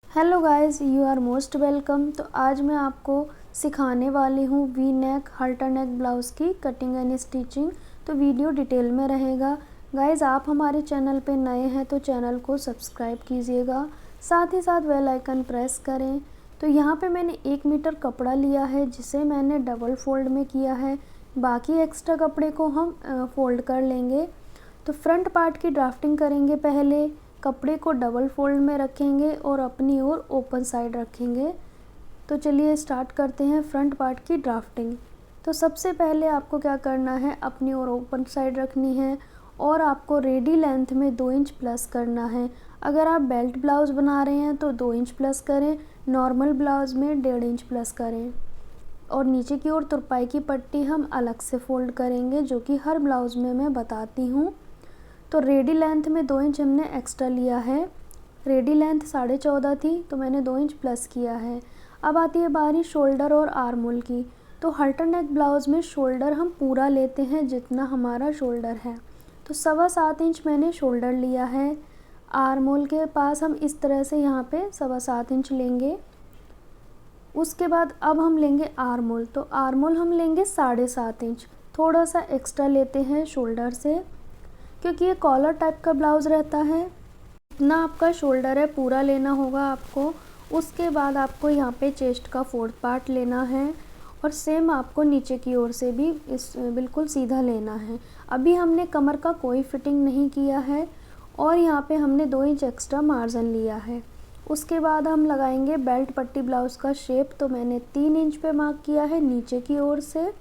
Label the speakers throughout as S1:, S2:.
S1: Hello guys, you are most welcome. तो आज मैं आपको सिखाने वाली हूँ V neck halter neck blouse की कटिंग एंड स्टिचिंग। तो वीडियो डिटेल में रहेगा। गाइस, आप हमारे चैनल पे नए हैं तो चैनल को सब्सक्राइब कीजिएगा, साथ ही साथ बेल आइकन प्रेस करें। तो यहाँ पे मैंने 1 मीटर कपड़ा लिया है जिसे मैंने डबल फोल्ड में किया है। बाकी एक्स्ट्रा कपड़े को हम फोल्ड कर लेंगे। तो फ्रंट पार्ट की ड्राफ्टिंग करेंगे। पहले कपड़े को डबल फोल्ड में रखेंगे और अपनी ओर ओपन साइड रखेंगे। तो चलिए स्टार्ट करते हैं फ्रंट पार्ट की ड्राफ्टिंग। तो सबसे पहले आपको क्या करना है, अपनी ओर ओपन साइड रखनी है और आपको रेडी लेंथ में 2 इंच प्लस करना है। अगर आप बेल्ट ब्लाउज़ बना रहे हैं तो 2 इंच प्लस करें, नॉर्मल ब्लाउज़ में 1.5 इंच प्लस करें। और नीचे की ओर तुरपाई की पट्टी हम अलग से फोल्ड करेंगे, जो कि हर ब्लाउज़ में मैं बताती हूँ। तो रेडी लेंथ में 2 इंच हमने एक्स्ट्रा लिया है। रेडी लेंथ 14.5 थी तो मैंने 2 इंच प्लस किया है। अब आती है बारी शोल्डर और आर्म होल की। तो हल्टर नेक ब्लाउज़ में शोल्डर हम पूरा लेते हैं जितना हमारा शोल्डर है। तो 7.25 इंच मैंने शोल्डर लिया है। आर्म होल के पास हम इस तरह से यहाँ पे 7.25 इंच लेंगे। उसके बाद अब हम लेंगे आर्म होल। तो आर्म होल हम लेंगे 7.5 इंच, थोड़ा सा एक्स्ट्रा लेते हैं शोल्डर से, क्योंकि ये कॉलर टाइप का ब्लाउज़ रहता है। इतना आपका शोल्डर है पूरा लेना होगा आपको। उसके बाद आपको यहाँ पे चेस्ट का 4th पार्ट लेना है और सेम आपको नीचे की ओर से भी इस बिल्कुल सीधा लेना है। अभी हमने कमर का कोई फिटिंग नहीं किया है और यहाँ पे हमने 2 इंच एक्स्ट्रा मार्जिन लिया है। उसके बाद हम लगाएंगे बेल्ट पट्टी ब्लाउज़ का शेप। तो मैंने 3 इंच पे मार्क किया है नीचे की ओर से।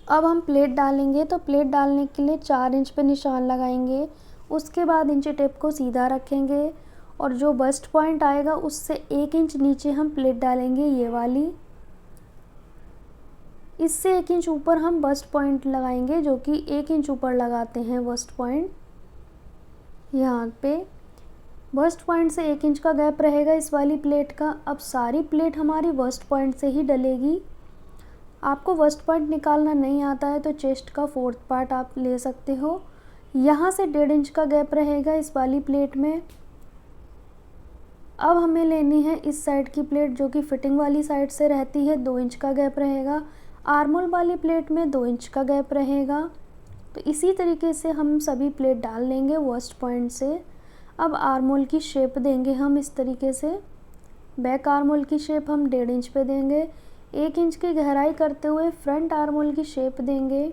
S1: अब हम प्लेट डालेंगे। तो प्लेट डालने के लिए 4 इंच पे निशान लगाएंगे। उसके बाद इंची टेप को सीधा रखेंगे और जो बस्ट पॉइंट आएगा उससे 1 इंच नीचे हम प्लेट डालेंगे, ये वाली। इससे 1 इंच ऊपर हम बस्ट पॉइंट लगाएंगे, जो कि 1 इंच ऊपर लगाते हैं बस्ट पॉइंट। यहाँ पे बस्ट पॉइंट से 1 इंच का गैप रहेगा इस वाली प्लेट का। अब सारी प्लेट हमारी बस्ट पॉइंट से ही डलेगी। आपको बस्ट पॉइंट निकालना नहीं आता है तो चेस्ट का 4th पार्ट आप ले सकते हो। यहाँ से 1.5 इंच का गैप रहेगा इस वाली प्लेट में। अब हमें लेनी है इस साइड की प्लेट, जो कि फिटिंग वाली साइड से रहती है। 2 इंच का गैप रहेगा। आर्म होल वाली प्लेट में 2 इंच का गैप रहेगा। तो इसी तरीके से हम सभी प्लेट डाल लेंगे बस्ट पॉइंट से। अब आर्म होल की शेप देंगे हम इस तरीके से। बैक आर्म होल की शेप हम 1.5 इंच पे देंगे। 1 इंच की गहराई करते हुए फ्रंट आर्म होल की शेप देंगे।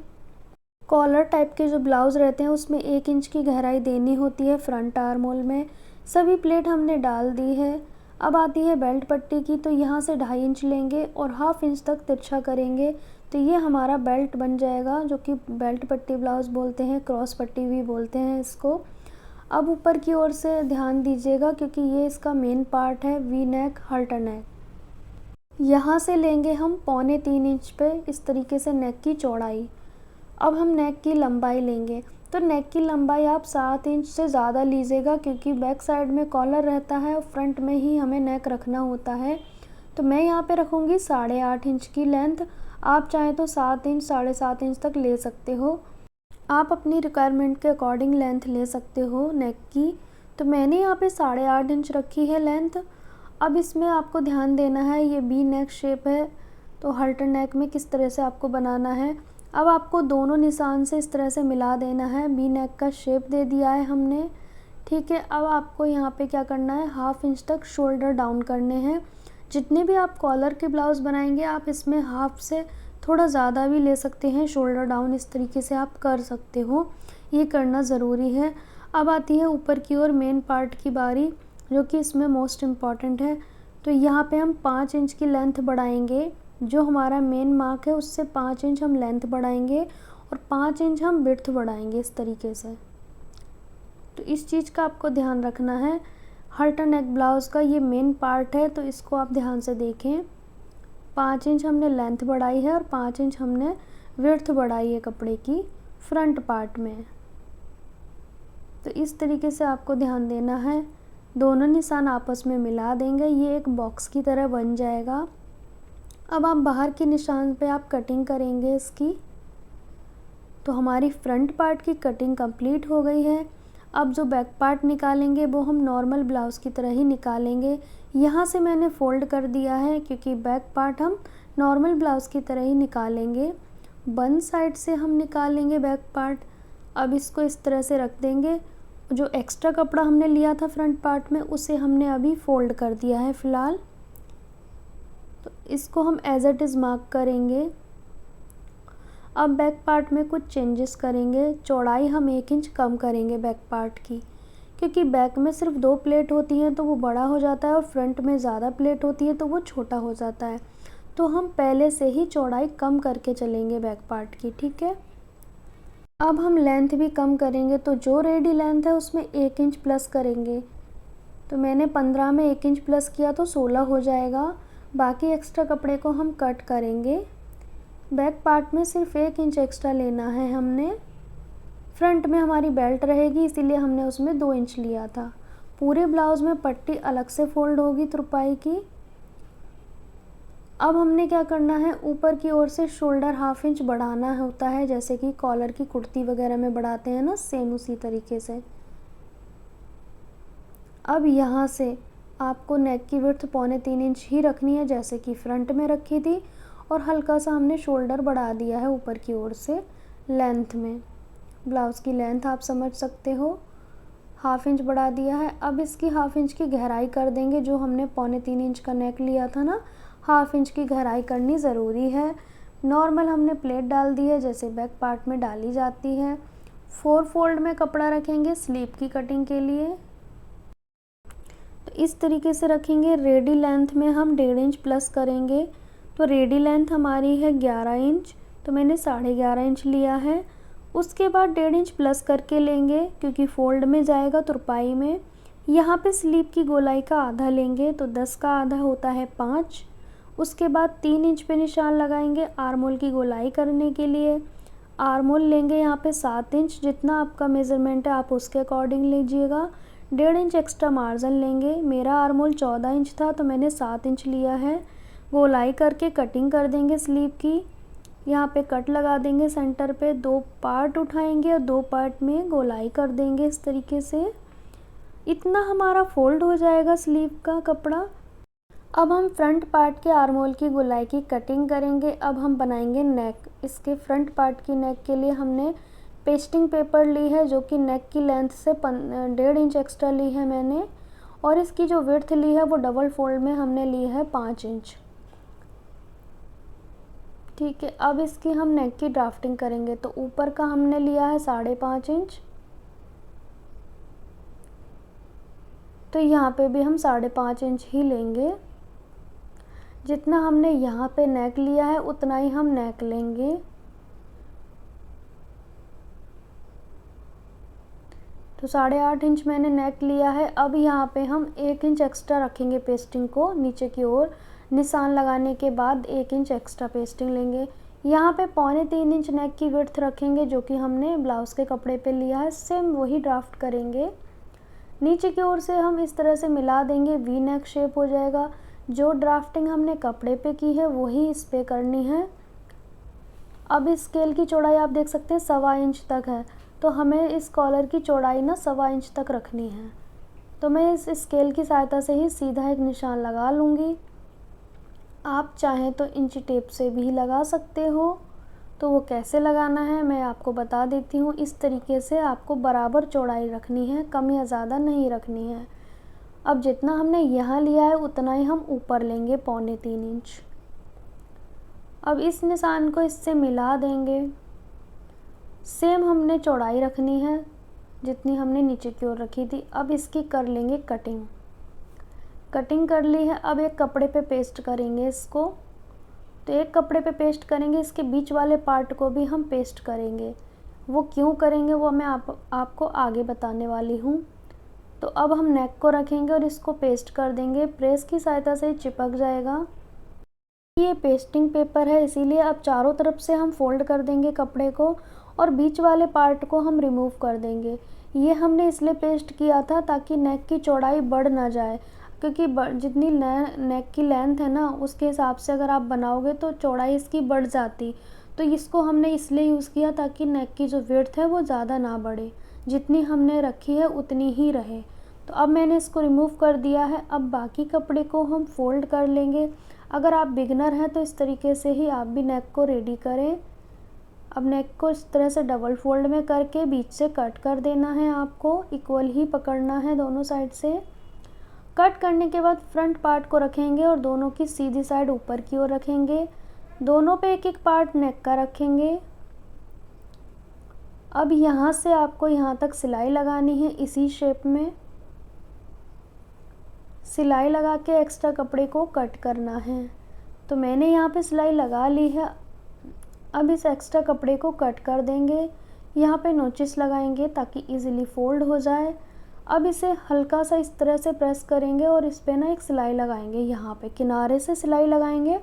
S1: कॉलर टाइप के जो ब्लाउज़ रहते हैं उसमें 1 इंच की गहराई देनी होती है फ्रंट आर्म होल में। सभी प्लेट हमने डाल दी है। अब आती है बेल्ट पट्टी की। तो यहाँ से 2.5 इंच लेंगे और 1/2 इंच तक तिरछा करेंगे। तो ये हमारा बेल्ट बन जाएगा, जो कि बेल्ट पट्टी ब्लाउज़ बोलते हैं, क्रॉस पट्टी भी बोलते हैं इसको। अब ऊपर की ओर से ध्यान दीजिएगा, क्योंकि ये इसका मेन पार्ट है वी नेक हल्टर नेक। यहाँ से लेंगे हम 3.25 इंच पे इस तरीके से नेक की चौड़ाई। अब हम नेक की लंबाई लेंगे। तो नेक की लंबाई आप 7 इंच से ज़्यादा लीजिएगा, क्योंकि बैक साइड में कॉलर रहता है और फ्रंट में ही हमें नेक रखना होता है। तो मैं यहाँ पे रखूँगी 8.5 इंच की लेंथ। आप चाहें तो 7 इंच 7.5 इंच तक ले सकते हो। आप अपनी रिक्वायरमेंट के अकॉर्डिंग लेंथ ले सकते हो नेक की। तो मैंने यहाँ पे 8.5 इंच रखी है लेंथ। अब इसमें आपको ध्यान देना है, ये वी नेक शेप है तो हल्टर नेक में किस तरह से आपको बनाना है। अब आपको दोनों निशान से इस तरह से मिला देना है। वी नेक का शेप दे दिया है हमने, ठीक है। अब आपको यहाँ पे क्या करना है, 1/2 इंच तक शोल्डर डाउन करने हैं। जितने भी आप कॉलर के ब्लाउज़ बनाएंगे आप इसमें 1/2 से थोड़ा ज़्यादा भी ले सकते हैं शोल्डर डाउन। इस तरीके से आप कर सकते हो, ये करना ज़रूरी है। अब आती है ऊपर की ओर मेन पार्ट की बारी, जो कि इसमें मोस्ट इम्पॉर्टेंट है। तो यहाँ पे हम 5 इंच की लेंथ बढ़ाएंगे। जो हमारा मेन मार्क है उससे 5 इंच हम लेंथ बढ़ाएंगे और 5 इंच हम विड्थ बढ़ाएंगे इस तरीके से। तो इस चीज़ का आपको ध्यान रखना है। हल्टर नेक ब्लाउज़ का ये मेन पार्ट है, तो इसको आप ध्यान से देखें। 5 इंच हमने लेंथ बढ़ाई है और 5 इंच हमने विड्थ बढ़ाई है कपड़े की फ्रंट पार्ट में। तो इस तरीके से आपको ध्यान देना है। दोनों निशान आपस में मिला देंगे, ये एक बॉक्स की तरह बन जाएगा। अब आप बाहर के निशान पे आप कटिंग करेंगे इसकी। तो हमारी फ्रंट पार्ट की कटिंग कंप्लीट हो गई है। अब जो बैक पार्ट निकालेंगे वो हम नॉर्मल ब्लाउज़ की तरह ही निकालेंगे। यहाँ से मैंने फ़ोल्ड कर दिया है क्योंकि बैक पार्ट हम नॉर्मल ब्लाउज़ की तरह ही निकालेंगे। बन साइड से हम निकालेंगे बैक पार्ट। अब इसको इस तरह से रख देंगे। जो एक्स्ट्रा कपड़ा हमने लिया था फ्रंट पार्ट में उसे हमने अभी फ़ोल्ड कर दिया है फ़िलहाल। तो इसको हम एज़ इट इज़ मार्क करेंगे। अब बैक पार्ट में कुछ चेंजेस करेंगे। चौड़ाई हम 1 इंच कम करेंगे बैक पार्ट की, क्योंकि बैक में सिर्फ 2 प्लेट होती हैं तो वो बड़ा हो जाता है और फ्रंट में ज़्यादा प्लेट होती है तो वो छोटा हो जाता है। तो हम पहले से ही चौड़ाई कम करके चलेंगे बैक पार्ट की, ठीक है। अब हम लेंथ भी कम करेंगे, तो जो रेडी लेंथ है उसमें 1 इंच प्लस करेंगे। तो मैंने 15 में 1 इंच प्लस किया तो 16 हो जाएगा। बाकी एक्स्ट्रा कपड़े को हम कट करेंगे। बैक पार्ट में सिर्फ 1 इंच एक्स्ट्रा लेना है हमने। फ्रंट में हमारी बेल्ट रहेगी इसीलिए हमने उसमें 2 इंच लिया था। पूरे ब्लाउज़ में पट्टी अलग से फ़ोल्ड होगी तुरपाई की। अब हमने क्या करना है, ऊपर की ओर से शोल्डर 1/2 इंच बढ़ाना होता है, जैसे कि कॉलर की कुर्ती वगैरह में बढ़ाते हैं ना, सेम उसी तरीके से। अब यहाँ से आपको नेक की विड्थ 2.25 इंच ही रखनी है जैसे कि फ्रंट में रखी थी, और हल्का सा हमने शोल्डर बढ़ा दिया है ऊपर की ओर से लेंथ में। ब्लाउज़ की लेंथ आप समझ सकते हो, 1/2 इंच बढ़ा दिया है। अब इसकी 1/2 इंच की गहराई कर देंगे। जो हमने 2.25 इंच का नेक लिया था ना, 1/2 इंच की गहराई करनी ज़रूरी है। नॉर्मल हमने प्लेट डाल दी है जैसे बैक पार्ट में डाली जाती है। 4 फोल्ड में कपड़ा रखेंगे स्लीव की कटिंग के लिए। तो इस तरीके से रखेंगे। रेडी लेंथ में हम 1.5 इंच प्लस करेंगे। तो रेडी लेंथ हमारी है 11 इंच, तो मैंने 11.5 इंच लिया है। उसके बाद 1.5 इंच प्लस करके लेंगे क्योंकि फ़ोल्ड में जाएगा तुरपाई में। यहाँ पे स्लीव की गोलाई का आधा लेंगे, तो 10 का आधा होता है 5। उसके बाद 3 इंच पे निशान लगाएंगे आर्म होल की गोलाई करने के लिए। आर्म होल लेंगे यहाँ पे 7 इंच, जितना आपका मेज़रमेंट है आप उसके अकॉर्डिंग लीजिएगा। 1.5 इंच एक्स्ट्रा मार्जिन लेंगे। मेरा आर्म होल 14 इंच था तो मैंने 7 इंच लिया है। गोलाई करके कटिंग कर देंगे स्लीव की। यहाँ पे कट लगा देंगे सेंटर पे। 2 पार्ट उठाएंगे और 2 पार्ट में गोलाई कर देंगे इस तरीके से। इतना हमारा फोल्ड हो जाएगा स्लीव का कपड़ा। अब हम फ्रंट पार्ट के आर्म होल की गोलाई की कटिंग करेंगे। अब हम बनाएंगे नेक। इसके फ्रंट पार्ट की नेक के लिए हमने पेस्टिंग पेपर ली है जो कि नेक की लेंथ से 1.5 इंच एक्स्ट्रा ली है मैंने, और इसकी जो विड्थ ली है वो डबल फोल्ड में हमने ली है 5 इंच, ठीक है। अब इसकी हम नेक की ड्राफ्टिंग करेंगे। तो ऊपर का हमने लिया है 5.5 इंच, तो यहाँ पे भी हम 5.5 इंच ही लेंगे। जितना हमने यहाँ पे नेक लिया है उतना ही हम नेक लेंगे। तो 8.5 इंच मैंने नेक लिया है। अब यहाँ पे हम 1 इंच एक्स्ट्रा रखेंगे पेस्टिंग को नीचे की ओर। निशान लगाने के बाद 1 इंच एक्स्ट्रा पेस्टिंग लेंगे। यहाँ पे 2.25 इंच नेक की विड्थ रखेंगे जो कि हमने ब्लाउज़ के कपड़े पे लिया है। सेम वही ड्राफ्ट करेंगे। नीचे की ओर से हम इस तरह से मिला देंगे, वी नेक शेप हो जाएगा। जो ड्राफ्टिंग हमने कपड़े पे की है वही इस पे करनी है। अब इस स्केल की चौड़ाई आप देख सकते हैं 1.25 इंच तक है, तो हमें इस कॉलर की चौड़ाई ना 1.25 इंच तक रखनी है। तो मैं इस स्केल की सहायता से ही सीधा एक निशान लगा लूँगी। आप चाहें तो इंची टेप से भी लगा सकते हो। तो वो कैसे लगाना है मैं आपको बता देती हूँ। इस तरीके से आपको बराबर चौड़ाई रखनी है, कम या ज़्यादा नहीं रखनी है। अब जितना हमने यहाँ लिया है उतना ही हम ऊपर लेंगे 3.25 इंच। अब इस निशान को इससे मिला देंगे। सेम हमने चौड़ाई रखनी है जितनी हमने नीचे की ओर रखी थी। अब इसकी कर लेंगे कटिंग। कटिंग कर ली है। अब एक कपड़े पे पेस्ट करेंगे इसको। तो एक कपड़े पे पेस्ट करेंगे, इसके बीच वाले पार्ट को भी हम पेस्ट करेंगे। वो क्यों करेंगे वो मैं आपको आगे बताने वाली हूँ। तो अब हम नेक को रखेंगे और इसको पेस्ट कर देंगे। प्रेस की सहायता से चिपक जाएगा। ये पेस्टिंग पेपर है इसीलिए अब चारों तरफ से हम फोल्ड कर देंगे कपड़े को और बीच वाले पार्ट को हम रिमूव कर देंगे। ये हमने इसलिए पेस्ट किया था ताकि नेक की चौड़ाई बढ़ ना जाए, क्योंकि जितनी नेक की लेंथ है ना उसके हिसाब से अगर आप बनाओगे तो चौड़ाई इसकी बढ़ जाती। तो इसको हमने इसलिए यूज़ किया ताकि नेक की जो विड्थ है वो ज़्यादा ना बढ़े। जितनी हमने रखी है उतनी ही रहे। तो अब मैंने इसको रिमूव कर दिया है। अब बाकी कपड़े को हम फोल्ड कर लेंगे। अगर आप बिगनर हैं तो इस तरीके से ही आप भी नेक को रेडी करें। अब नेक को इस तरह से डबल फोल्ड में करके बीच से कट कर देना है। आपको इक्वल ही पकड़ना है दोनों साइड से। कट करने के बाद फ्रंट पार्ट को रखेंगे और दोनों की सीधी साइड ऊपर की ओर रखेंगे। दोनों पे एक एक पार्ट नेक का रखेंगे। अब यहाँ से आपको यहाँ तक सिलाई लगानी है। इसी शेप में सिलाई लगा के एक्स्ट्रा कपड़े को कट करना है। तो मैंने यहाँ पे सिलाई लगा ली है। अब इस एक्स्ट्रा कपड़े को कट कर देंगे। यहाँ पे नोचिस लगाएंगे ताकि इजीली फोल्ड हो जाए। अब इसे हल्का सा इस तरह से प्रेस करेंगे और इस पे ना एक सिलाई लगाएंगे। यहाँ पे किनारे से सिलाई लगाएंगे,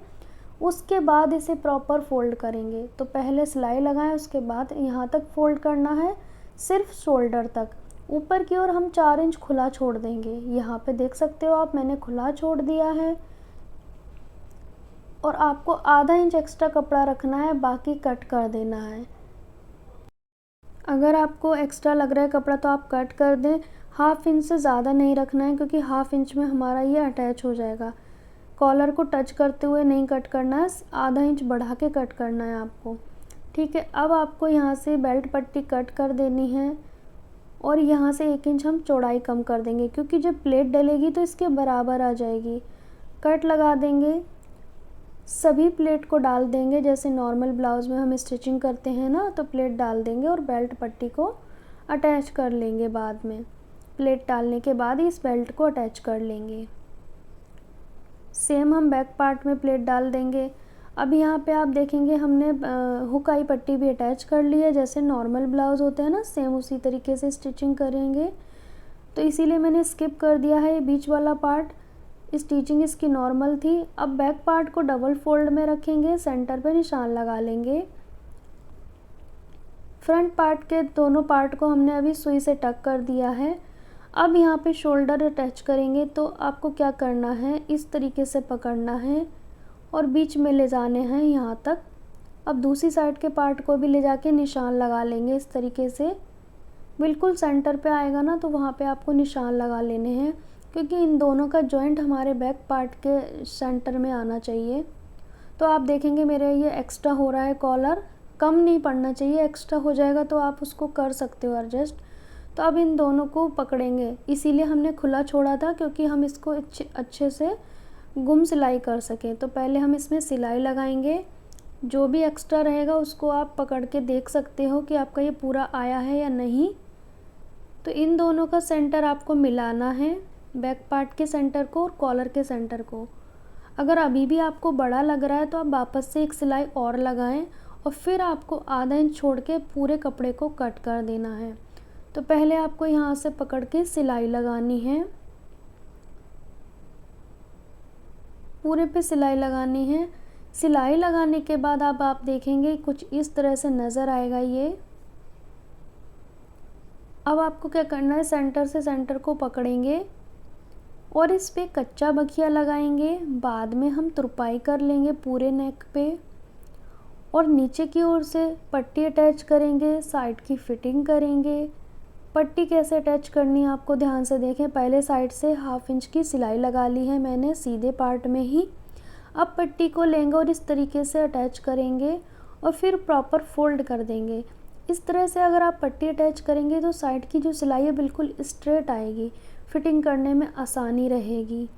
S1: उसके बाद इसे प्रॉपर फोल्ड करेंगे। तो पहले सिलाई लगाएं, उसके बाद यहाँ तक फोल्ड करना है, सिर्फ शोल्डर तक। ऊपर की ओर हम 4 इंच खुला छोड़ देंगे। यहाँ पे देख सकते हो आप, मैंने खुला छोड़ दिया है। और आपको आधा इंच एक्स्ट्रा कपड़ा रखना है, बाकी कट कर देना है। अगर आपको एक्स्ट्रा लग रहा है कपड़ा तो आप कट कर दें। हाफ इंच से ज़्यादा नहीं रखना है, क्योंकि हाफ इंच में हमारा ये अटैच हो जाएगा। कॉलर को टच करते हुए नहीं कट करना है, आधा इंच बढ़ा के कट करना है आपको। ठीक है, अब आपको यहाँ से बेल्ट पट्टी कट कर देनी है और यहाँ से 1 इंच हम चौड़ाई कम कर देंगे, क्योंकि जब प्लेट डलेगी तो इसके बराबर आ जाएगी। कट लगा देंगे, सभी प्लेट को डाल देंगे। जैसे नॉर्मल ब्लाउज़ में हम स्टिचिंग करते हैं ना, तो प्लेट डाल देंगे और बेल्ट पट्टी को अटैच कर लेंगे। बाद में प्लेट डालने के बाद इस बेल्ट को अटैच कर लेंगे। सेम हम बैक पार्ट में प्लेट डाल देंगे। अब यहाँ पे आप देखेंगे हमने हुकाई पट्टी भी अटैच कर ली है। जैसे नॉर्मल ब्लाउज़ होते हैं ना, सेम उसी तरीके से स्टिचिंग करेंगे। तो इसीलिए मैंने स्किप कर दिया है ये बीच वाला पार्ट। स्टिचिंग इसकी नॉर्मल थी। अब बैक पार्ट को डबल फोल्ड में रखेंगे, सेंटर पे निशान लगा लेंगे। फ्रंट पार्ट के दोनों पार्ट को हमने अभी सुई से टक कर दिया है। अब यहाँ पे शोल्डर अटैच करेंगे। तो आपको क्या करना है, इस तरीके से पकड़ना है और बीच में ले जाने हैं यहाँ तक। अब दूसरी साइड के पार्ट को भी ले जाके निशान लगा लेंगे इस तरीके से। बिल्कुल सेंटर पे आएगा ना, तो वहाँ पे आपको निशान लगा लेने हैं, क्योंकि इन दोनों का जॉइंट हमारे बैक पार्ट के सेंटर में आना चाहिए। तो आप देखेंगे मेरे ये एक्स्ट्रा हो रहा है, कॉलर कम नहीं पड़ना चाहिए। एक्स्ट्रा हो जाएगा तो आप उसको कर सकते हो एडजस्ट। तो अब इन दोनों को पकड़ेंगे, इसीलिए हमने खुला छोड़ा था, क्योंकि हम इसको अच्छे से गुम सिलाई कर सकें। तो पहले हम इसमें सिलाई लगाएंगे। जो भी एक्स्ट्रा रहेगा उसको आप पकड़ के देख सकते हो कि आपका ये पूरा आया है या नहीं। तो इन दोनों का सेंटर आपको मिलाना है, बैक पार्ट के सेंटर को और कॉलर के सेंटर को। अगर अभी भी आपको बड़ा लग रहा है तो आप वापस से एक सिलाई और लगाएं और फिर आपको आधा इंच छोड़ के पूरे कपड़े को कट कर देना है। तो पहले आपको यहाँ से पकड़ के सिलाई लगानी है, पूरे पे सिलाई लगानी है। सिलाई लगाने के बाद अब आप देखेंगे कुछ इस तरह से नज़र आएगा ये। अब आपको क्या करना है, सेंटर से सेंटर को पकड़ेंगे और इस पे कच्चा बखिया लगाएंगे। बाद में हम तुरपाई कर लेंगे पूरे नेक पे और नीचे की ओर से पट्टी अटैच करेंगे, साइड की फिटिंग करेंगे। पट्टी कैसे अटैच करनी है आपको ध्यान से देखें। पहले साइड से हाफ इंच की सिलाई लगा ली है मैंने सीधे पार्ट में ही। अब पट्टी को लेंगे और इस तरीके से अटैच करेंगे और फिर प्रॉपर फोल्ड कर देंगे। इस तरह से अगर आप पट्टी अटैच करेंगे तो साइड की जो सिलाई है बिल्कुल स्ट्रेट आएगी, फिटिंग करने में आसानी रहेगी।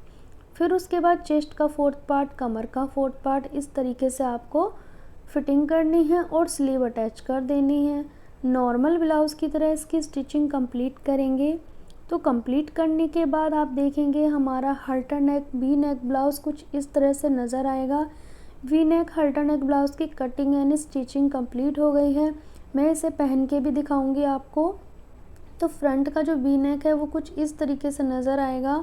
S1: फिर उसके बाद चेस्ट का 4th पार्ट, कमर का 4th पार्ट, इस तरीके से आपको फिटिंग करनी है और स्लीव अटैच कर देनी है। नॉर्मल ब्लाउज़ की तरह इसकी स्टिचिंग कंप्लीट करेंगे। तो कंप्लीट करने के बाद आप देखेंगे हमारा हल्टर नेक वी नेक ब्लाउज़ कुछ इस तरह से नज़र आएगा। We neck halter neck blouse की कटिंग एंड स्टिचिंग कंप्लीट हो गई है। मैं इसे पहन के भी दिखाऊंगी आपको। तो फ्रंट का जो वी नेक है वो कुछ इस तरीके से नज़र आएगा।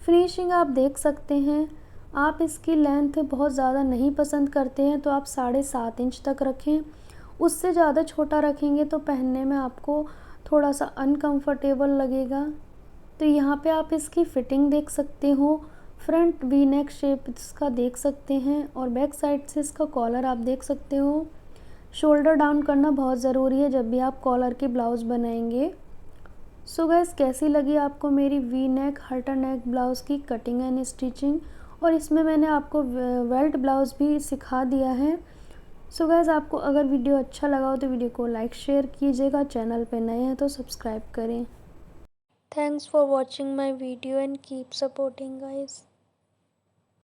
S1: फिनिशिंग आप देख सकते हैं। आप इसकी लेंथ बहुत ज़्यादा नहीं पसंद करते हैं तो आप 7.5 इंच तक रखें। उससे ज़्यादा छोटा रखेंगे तो पहनने में आपको थोड़ा सा अनकंफर्टेबल लगेगा। तो यहाँ पे आप इसकी फ़िटिंग देख सकते हो, फ्रंट वी नेक शेप इसका देख सकते हैं और बैक साइड से इसका कॉलर आप देख सकते हो। शोल्डर डाउन करना बहुत ज़रूरी है जब भी आप कॉलर की ब्लाउज़ बनाएंगे। सो गाइस, कैसी लगी आपको मेरी we neck halter neck blouse की कटिंग एंड स्टिचिंग, और इसमें मैंने आपको बेल्ट ब्लाउज़ भी सिखा दिया है। सो गाइस, आपको अगर वीडियो अच्छा लगा हो तो वीडियो को लाइक शेयर कीजिएगा, चैनल पे नए हैं तो सब्सक्राइब करें। Thanks for watching my video and keep supporting guys.